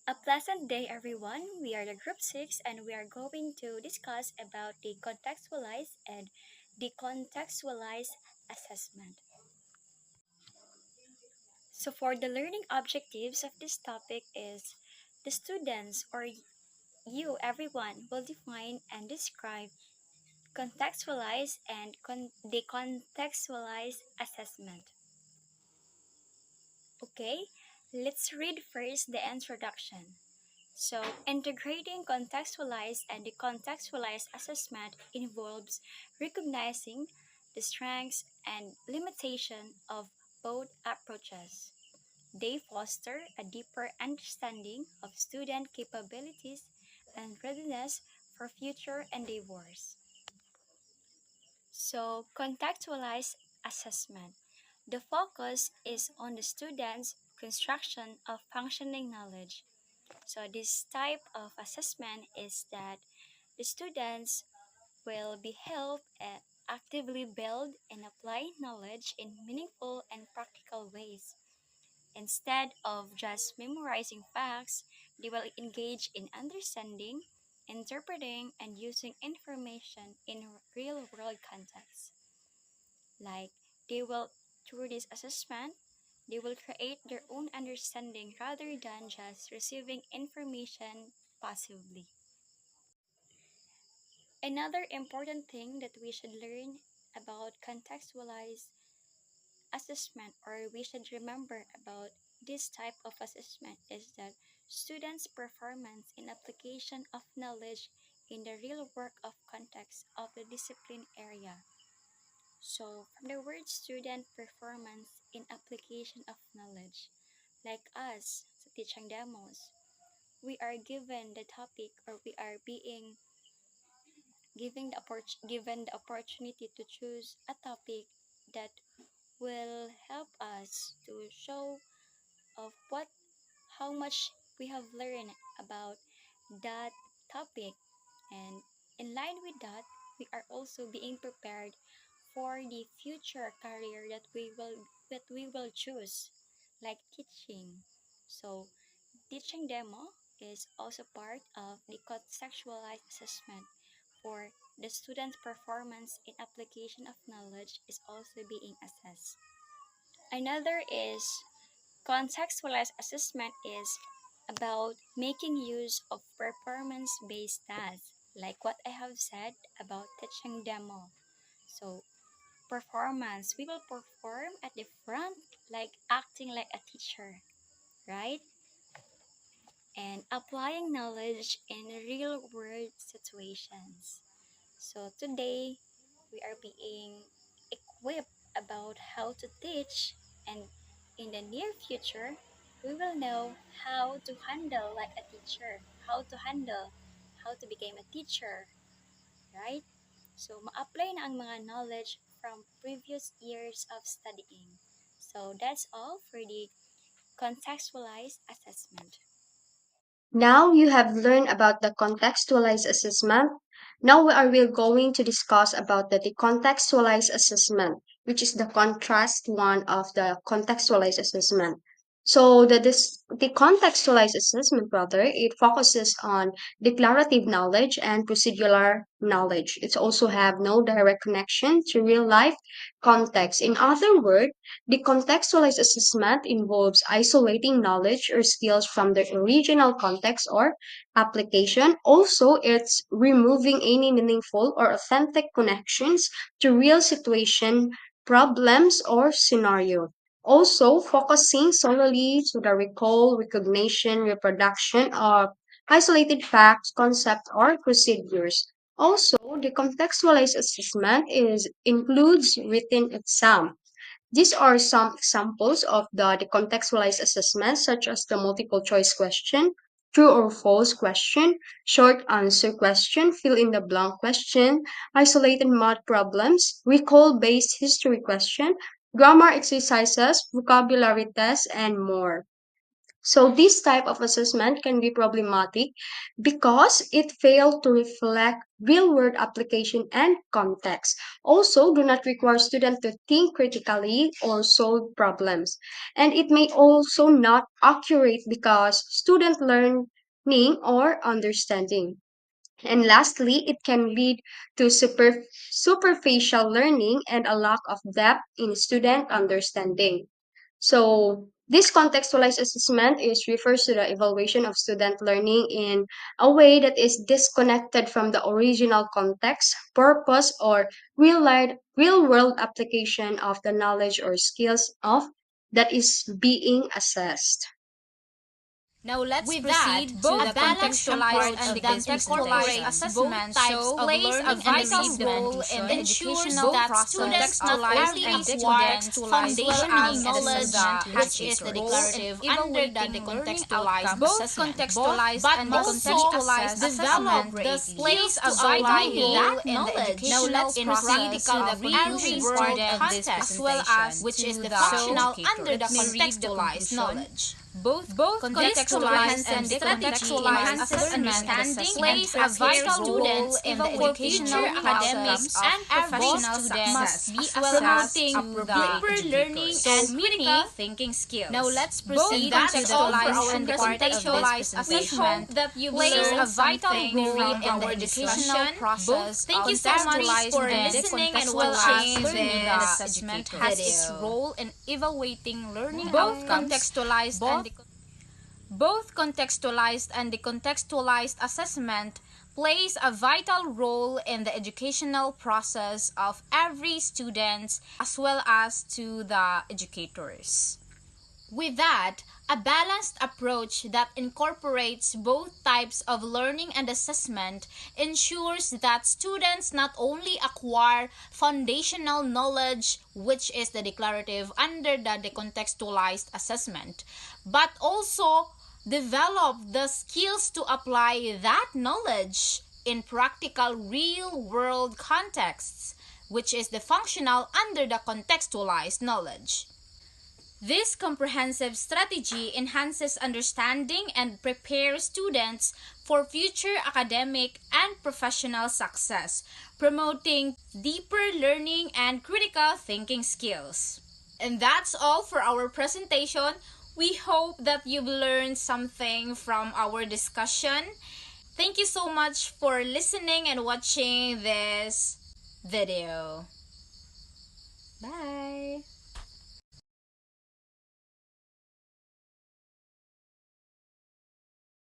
A pleasant day, everyone. We are the Group 6 and we are going to discuss about the contextualized and decontextualized assessment. So for the learning objectives of this topic is the students or you, everyone, will define and describe contextualized and decontextualized assessment. Okay, let's read first the introduction. So, integrating contextualized and decontextualized assessment involves recognizing the strengths and limitation of both approaches. They foster a deeper understanding of student capabilities and readiness for future endeavors. So, contextualized assessment. The focus is on the student's construction of functioning knowledge. So this type of assessment is that the students will be helped actively build and apply knowledge in meaningful and practical ways. Instead of just memorizing facts, they will engage in understanding, interpreting, and using information in real world contexts. Like they will, through this assessment, they will create their own understanding rather than just receiving information passively. Another important thing that we should learn about contextualized assessment, or we should remember about this type of assessment, is that students' performance in application of knowledge in the real work of context of the discipline area. So, from the word student performance in application of knowledge, like us sa teaching demos, we are given the topic or we are being given the opportunity to choose a topic that will help us to show of what how much we have learned about that topic, and in line with that we are also being prepared for the future career that we will choose, like teaching. So teaching demo is also part of the contextualized assessment for the student's performance in application of knowledge is also being assessed. Another is contextualized assessment is about making use of performance-based tasks, like what I have said about teaching demo. So performance, we will perform at the front like acting like a teacher, right? And applying knowledge in real world situations. So today we are being equipped about how to teach, and in the near future we will know how to handle like a teacher, how to become a teacher, right? So ma-apply na ang mga knowledge from previous years of studying. So that's all for the contextualized assessment. Now you have learned about the contextualized assessment. Now we are going to discuss about the decontextualized assessment, which is the contrast one of the contextualized assessment. So the contextualized assessment, rather, it focuses on declarative knowledge and procedural knowledge. It also have no direct connection to real life context. In other words, the contextualized assessment involves isolating knowledge or skills from the original context or application. Also, it's removing any meaningful or authentic connections to real situation, problems, or scenario. Also, focusing solely to the recall, recognition, reproduction of isolated facts, concepts, or procedures. Also, the contextualized assessment includes written exam. These are some examples of the contextualized assessments, such as the multiple choice question, true or false question, short answer question, fill in the blank question, isolated math problems, recall based history question, grammar exercises, vocabulary tests, and more. So this type of assessment can be problematic because it failed to reflect real-world application and context. Also, do not require students to think critically or solve problems. And it may also not accurate because student learning or understanding. And lastly, it can lead to superficial learning and a lack of depth in student understanding. So this contextualized assessment is refers to the evaluation of student learning in a way that is disconnected from the original context, purpose, or real world application of the knowledge or skills of that is being assessed. Now let's With that, proceed to a the balanced contextualized approach and that decontextualized incorporates both assessment types of plays a learning and vital assessment role in the ensures educational that process students not of only every acquire student as well foundational as knowledge, to the which is the educators. declarative under the Evaluating learning decontextualized outcomes both assessment, contextualized but and also decontextualized develop assessment the plays skills a to vital apply role that in the knowledge. Now educational let's proceed process to the of every every world student context as well as which is to the the functional educators. under the Let me read the contextualized conclusion. knowledge. Both This contextualized and comprehensive strategy decontextualized enhances assessment understanding and plays a prepares vital role students in the for educational future academic process of and every professional student success, must be promoting assessed to the deeper learning educators. and So, critical meaning, thinking skills. now let's Both proceed that's to the all for our contextualized and presentation. decontextualized We hope assessment that you've plays learned a vital something role from in the our educational discussion. process Thank of you so much for and listening and as well watching as learning and this assessment has its video. role in evaluating learning Both outcomes. contextualized and Both contextualized and decontextualized assessment plays a vital role in the educational process of every student as well as to the educators. With that, a balanced approach that incorporates both types of learning and assessment ensures that students not only acquire foundational knowledge, which is the declarative under the decontextualized assessment, but also develop the skills to apply that knowledge in practical real world contexts, which is the functional under the contextualized knowledge. This comprehensive strategy enhances understanding and prepares students for future academic and professional success, promoting deeper learning and critical thinking skills. And that's all for our presentation. We hope that you've learned something from our discussion. Thank you so much for listening and watching this video. Bye!